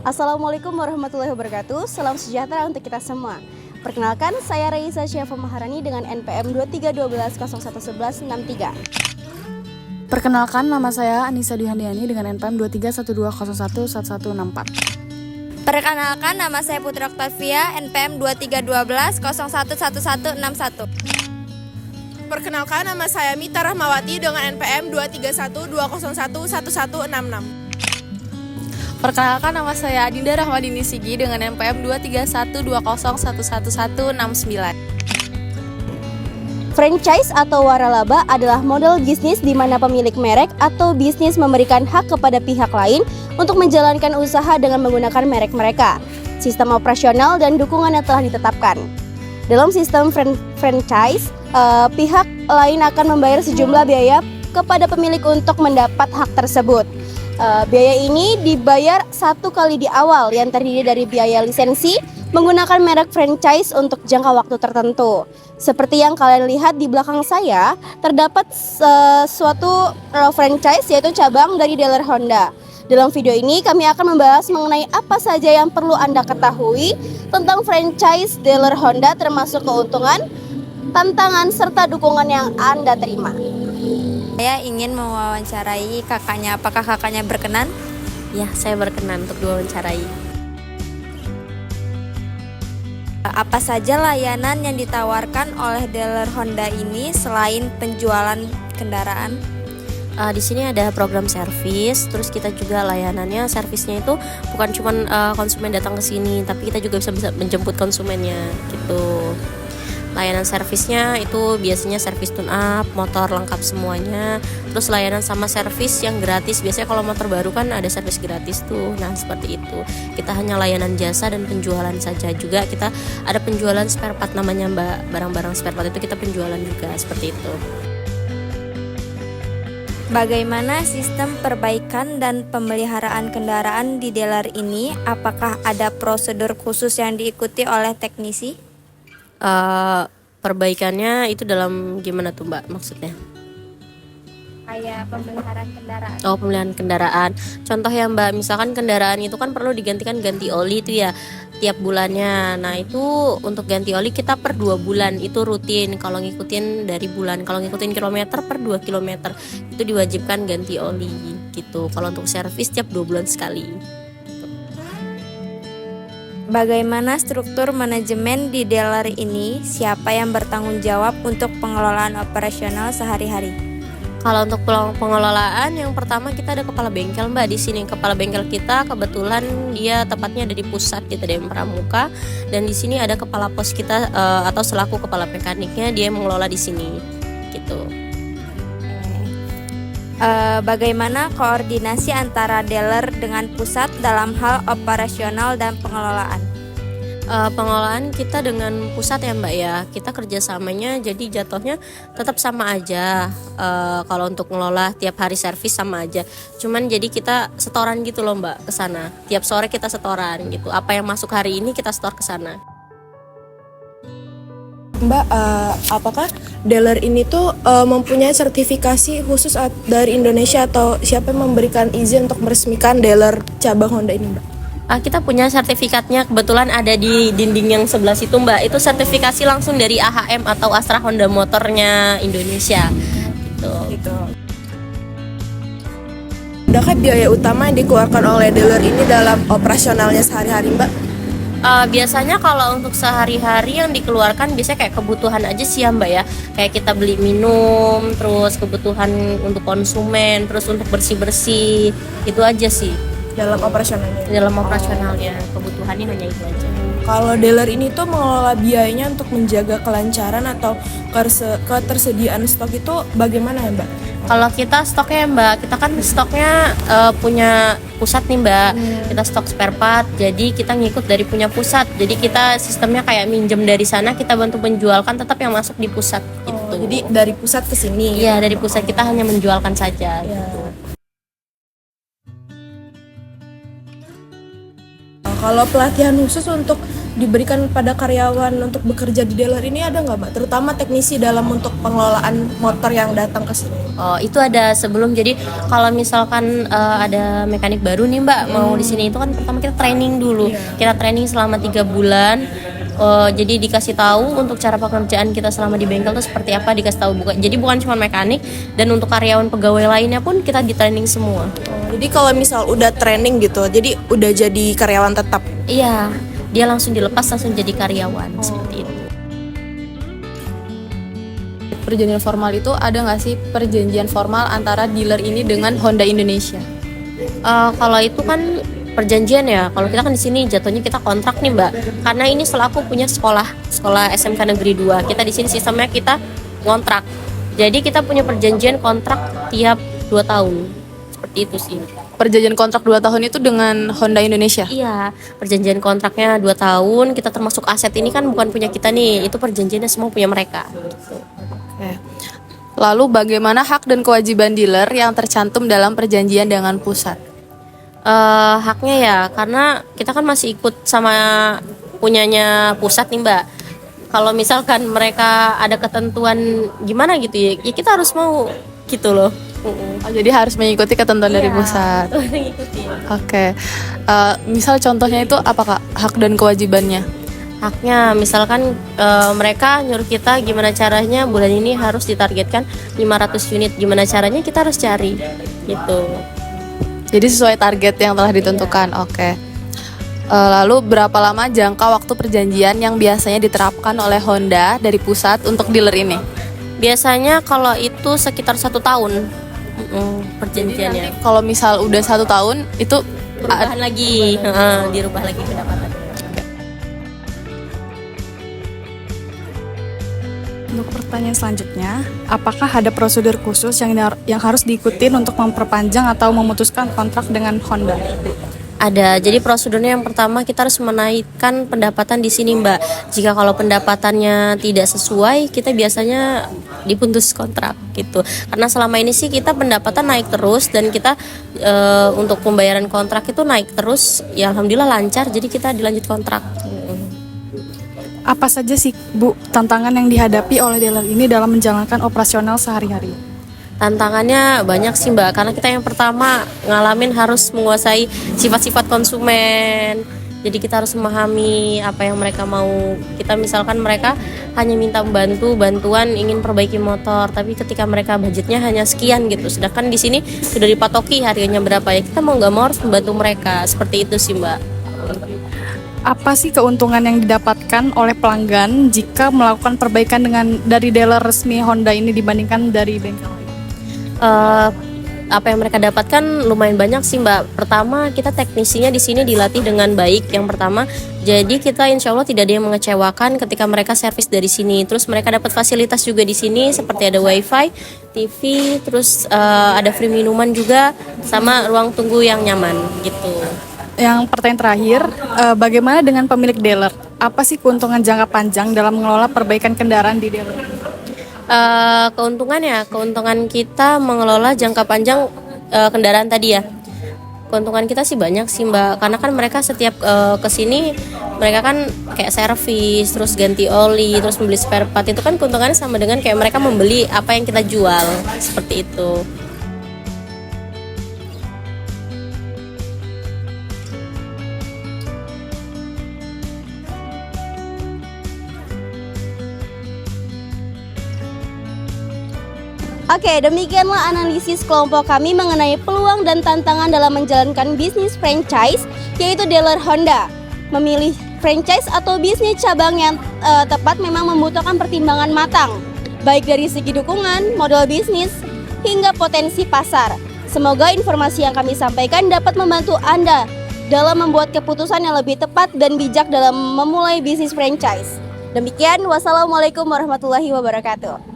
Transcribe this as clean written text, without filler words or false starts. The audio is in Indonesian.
Assalamualaikum warahmatullahi wabarakatuh. Salam sejahtera untuk kita semua. Perkenalkan, saya Raisa Syafa Maharani dengan NPM 2312011163. Perkenalkan, nama saya Anissa Dihandiani dengan NPM 2312011164. Perkenalkan, nama saya Putri Oktavia, NPM 2312011161. Perkenalkan, nama saya Mita Rahmawati dengan NPM 2312011166. Perkenalkan, nama saya Adinda Rahmadini Sigi dengan NPM 2312011169. Franchise atau waralaba adalah model bisnis di mana pemilik merek atau bisnis memberikan hak kepada pihak lain untuk menjalankan usaha dengan menggunakan merek mereka, sistem operasional dan dukungan yang telah ditetapkan. Dalam sistem franchise, pihak lain akan membayar sejumlah biaya kepada pemilik untuk mendapat hak tersebut. Biaya ini dibayar satu kali di awal yang terdiri dari biaya lisensi menggunakan merek franchise untuk jangka waktu tertentu. Seperti yang kalian lihat di belakang saya, terdapat suatu franchise yaitu cabang dari dealer Honda. Dalam video ini kami akan membahas mengenai apa saja yang perlu Anda ketahui tentang franchise dealer Honda, termasuk keuntungan, tantangan, serta dukungan yang Anda terima. Saya ingin mewawancarai kakaknya. Apakah kakaknya berkenan? Ya, saya berkenan untuk diwawancarai. Apa saja layanan yang ditawarkan oleh dealer Honda ini selain penjualan kendaraan? Di sini ada program servis, terus kita juga layanannya, servisnya itu bukan cuma konsumen datang ke sini, tapi kita juga bisa menjemput konsumennya gitu. Layanan servisnya itu biasanya servis tune up, motor lengkap semuanya. Terus layanan sama servis yang gratis. Biasanya kalau motor baru kan ada servis gratis tuh. Nah, seperti itu. Kita hanya layanan jasa dan penjualan saja. Juga kita ada penjualan spare part namanya, Mbak. Barang-barang spare part itu kita penjualan juga, seperti itu. Bagaimana sistem perbaikan dan pemeliharaan kendaraan di dealer ini? Apakah ada prosedur khusus yang diikuti oleh teknisi? Perbaikannya itu dalam gimana tuh, Mbak, maksudnya? Kayak pemeliharaan kendaraan. Oh, pemeliharaan kendaraan. Contoh ya, Mbak, misalkan kendaraan itu kan perlu digantikan ganti oli itu ya tiap bulannya. Nah, itu untuk ganti oli kita per 2 bulan itu rutin. Kalau ngikutin dari bulan, kalau ngikutin kilometer per 2 kilometer itu diwajibkan ganti oli gitu. Kalau untuk servis tiap 2 bulan sekali. Bagaimana struktur manajemen di dealer ini? Siapa yang bertanggung jawab untuk pengelolaan operasional sehari-hari? Kalau untuk pengelolaan, yang pertama kita ada kepala bengkel, Mbak, di sini. Kepala bengkel kita kebetulan dia tepatnya ada di pusat di TDM Pramuka, dan di sini ada kepala pos kita atau selaku kepala mekaniknya, dia mengelola di sini gitu. Bagaimana koordinasi antara dealer dengan pusat dalam hal operasional dan pengelolaan? Pengelolaan kita dengan pusat ya, Mbak, ya. Kita kerjasamanya jadi jatuhnya tetap sama aja. Kalau untuk ngelola tiap hari servis sama aja. Cuman jadi kita setoran gitu loh, Mbak, ke sana. Tiap sore kita setoran gitu. Apa yang masuk hari ini kita setor ke sana. Mbak, apakah dealer ini tuh mempunyai sertifikasi khusus dari Indonesia, atau siapa yang memberikan izin untuk meresmikan dealer cabang Honda ini, Mbak? Kita punya sertifikatnya, kebetulan ada di dinding yang sebelah situ, Mbak. Itu sertifikasi langsung dari AHM atau Astra Honda Motornya Indonesia gitu. Adakah biaya utama yang dikeluarkan oleh dealer ini dalam operasionalnya sehari-hari, Mbak? Biasanya kalau untuk sehari-hari yang dikeluarkan biasanya kayak kebutuhan aja sih ya, Mbak, ya. Kayak kita beli minum, terus kebutuhan untuk konsumen, terus untuk bersih-bersih, itu aja sih. Dalam operasionalnya. Kebutuhannya hanya itu aja. Kalau dealer ini tuh mengelola biayanya untuk menjaga kelancaran atau ketersediaan stok itu bagaimana ya, Mbak? Kalau kita stoknya, Mbak, kita kan stoknya punya pusat nih, Mbak. Kita stok spare part, jadi kita ngikut dari punya pusat. Jadi kita sistemnya kayak minjem dari sana, kita bantu menjualkan, tetap yang masuk di pusat gitu. Jadi dari pusat ke sini. Iya, dari pusat kita hanya menjualkan saja. Ya. Kalau pelatihan khusus untuk diberikan pada karyawan untuk bekerja di dealer ini ada nggak Mbak? Terutama teknisi dalam untuk pengelolaan motor yang datang ke sini. Oh, itu ada sebelum. Jadi kalau misalkan ada mekanik baru nih Mbak mau di sini, itu kan pertama kita training dulu. Kita training selama 3 bulan. Jadi dikasih tahu untuk cara pekerjaan kita selama di bengkel tuh seperti apa, dikasih tahu jadi bukan cuma mekanik, dan untuk karyawan pegawai lainnya pun kita di training semua. Jadi kalau misal udah training gitu, jadi udah jadi karyawan tetap. Iya, dia langsung dilepas langsung jadi karyawan seperti itu. Perjanjian formal itu ada nggak sih perjanjian formal antara dealer ini dengan Honda Indonesia? Kalau itu kan perjanjian ya. Kalau kita kan di sini jatuhnya kita kontrak nih Mbak. Karena ini selaku punya sekolah SMK Negeri 2. Kita di sini sistemnya kita kontrak. Jadi kita punya perjanjian kontrak tiap 2 tahun. Seperti itu sih. Perjanjian kontrak 2 tahun itu dengan Honda Indonesia? Iya, perjanjian kontraknya 2 tahun. Kita termasuk aset ini kan bukan punya kita nih. Itu perjanjiannya semua punya mereka. Gitu. Oke. Lalu bagaimana hak dan kewajiban dealer yang tercantum dalam perjanjian dengan pusat? Haknya ya, karena kita kan masih ikut sama punyanya pusat nih Mbak. Kalau misalkan mereka ada ketentuan gimana gitu ya kita harus mau gitu loh. Jadi harus mengikuti ketentuan dari pusat. Mengikuti. Oke. Misal contohnya itu apa Kak, hak dan kewajibannya? Haknya misalkan mereka nyuruh kita gimana caranya bulan ini harus ditargetkan 500 unit. Gimana caranya kita harus cari gitu. Jadi sesuai target yang telah ditentukan. Oke. Lalu berapa lama jangka waktu perjanjian yang biasanya diterapkan oleh Honda dari pusat untuk dealer ini? Biasanya kalau itu sekitar 1 tahun perjanjiannya. Kalau misal udah 1 tahun itu Perubahan lagi, dirubah lagi pendapatan. Untuk pertanyaan selanjutnya, apakah ada prosedur khusus yang harus diikutin untuk memperpanjang atau memutuskan kontrak dengan Honda? Ada. Jadi prosedurnya yang pertama kita harus menaikkan pendapatan di sini Mbak. Jika kalau pendapatannya tidak sesuai, kita biasanya diputus kontrak gitu. Karena selama ini sih kita pendapatan naik terus dan kita untuk pembayaran kontrak itu naik terus. Ya alhamdulillah lancar. Jadi kita dilanjut kontrak. Apa saja sih Bu tantangan yang dihadapi oleh dealer ini dalam menjalankan operasional sehari-hari? Tantangannya banyak sih Mbak, karena kita yang pertama ngalamin harus menguasai sifat-sifat konsumen. Jadi kita harus memahami apa yang mereka mau. Kita misalkan mereka hanya minta bantuan ingin perbaiki motor, tapi ketika mereka budgetnya hanya sekian gitu. Sedangkan di sini sudah dipatoki harganya berapa ya. Kita mau nggak mau harus membantu mereka. Seperti itu sih Mbak. Apa sih keuntungan yang didapatkan oleh pelanggan jika melakukan perbaikan dari dealer resmi Honda ini dibandingkan dari bengkel? Apa yang mereka dapatkan lumayan banyak sih Mbak. Pertama, kita teknisinya di sini dilatih dengan baik. Yang pertama, jadi kita insya Allah tidak ada yang mengecewakan ketika mereka servis dari sini. Terus mereka dapat fasilitas juga di sini seperti ada wifi, TV, terus ada free minuman juga, sama ruang tunggu yang nyaman gitu. Yang pertanyaan terakhir, bagaimana dengan pemilik dealer? Apa sih keuntungan jangka panjang dalam mengelola perbaikan kendaraan di dealer? Keuntungan kita mengelola jangka panjang kendaraan tadi ya. Keuntungan kita sih banyak sih Mbak, karena kan mereka setiap kesini mereka kan kayak servis, terus ganti oli, terus membeli spare part. Itu kan keuntungannya sama dengan kayak mereka membeli apa yang kita jual, seperti itu. Oke, demikianlah analisis kelompok kami mengenai peluang dan tantangan dalam menjalankan bisnis franchise, yaitu dealer Honda. Memilih franchise atau bisnis cabang yang tepat memang membutuhkan pertimbangan matang, baik dari segi dukungan, modal bisnis, hingga potensi pasar. Semoga informasi yang kami sampaikan dapat membantu Anda dalam membuat keputusan yang lebih tepat dan bijak dalam memulai bisnis franchise. Demikian, wassalamualaikum warahmatullahi wabarakatuh.